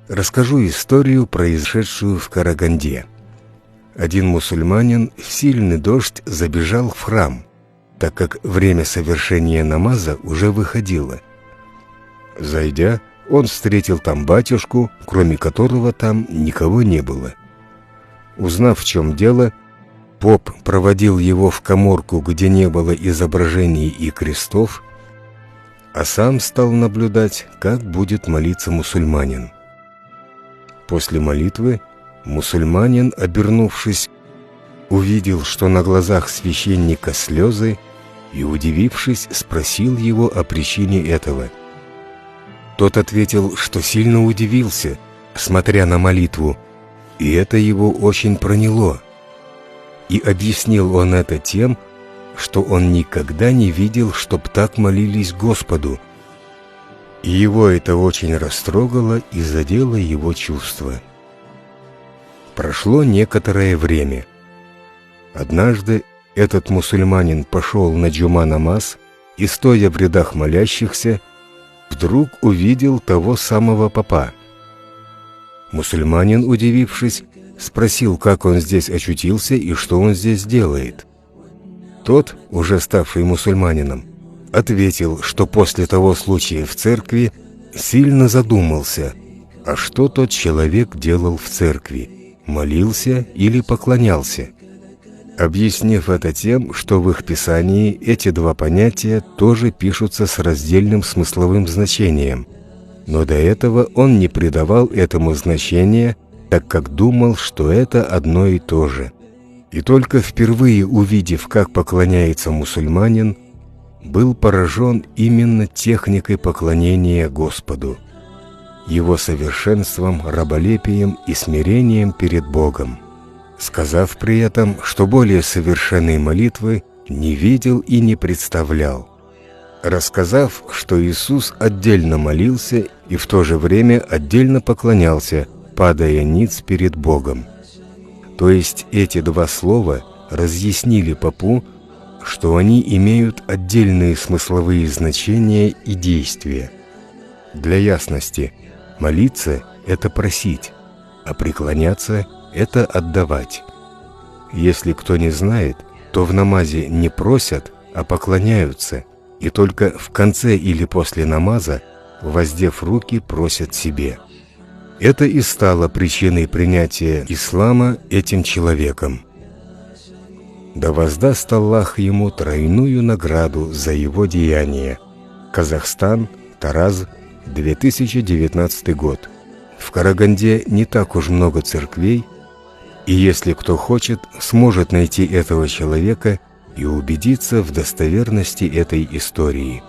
Расскажу историю, произошедшую в Караганде. Один мусульманин в сильный дождь забежал в храм, так как время совершения намаза уже выходило. Зайдя, он встретил там батюшку, кроме которого там никого не было. Узнав, в чем дело, поп проводил его в каморку, где не было изображений и крестов, а сам стал наблюдать, как будет молиться мусульманин. После молитвы мусульманин, обернувшись, увидел, что на глазах священника слезы, и, удивившись, спросил его о причине этого. Тот ответил, что сильно удивился, смотря на молитву, и это его очень проняло. И объяснил он это тем, что он никогда не видел, чтоб так молились Господу. И его это очень растрогало и задело его чувства. Прошло некоторое время. Однажды этот мусульманин пошел на джума намаз и, стоя в рядах молящихся, вдруг увидел того самого попа. Мусульманин, удивившись, спросил, как он здесь очутился и что он здесь делает. Тот, уже ставший мусульманином, ответил, что после того случая в церкви сильно задумался, а что тот человек делал в церкви, молился или поклонялся, объяснив это тем, что в их писании эти два понятия тоже пишутся с раздельным смысловым значением, но до этого он не придавал этому значения, так как думал, что это одно и то же. И только впервые увидев, как поклоняется мусульманин, был поражен именно техникой поклонения Господу, его совершенством, раболепием и смирением перед Богом, сказав при этом, что более совершенной молитвы не видел и не представлял, рассказав, что Иисус отдельно молился и в то же время отдельно поклонялся, падая ниц перед Богом. То есть эти два слова разъяснили попу, что они имеют отдельные смысловые значения и действия. Для ясности, молиться – это просить, а преклоняться – это отдавать. Если кто не знает, то в намазе не просят, а поклоняются, и только в конце или после намаза, воздев руки, просят себе. Это и стало причиной принятия ислама этим человеком. Да воздаст Аллах ему тройную награду за его деяния. Казахстан, Тараз, 2019 год. В Караганде не так уж много церквей, и если кто хочет, сможет найти этого человека и убедиться в достоверности этой истории.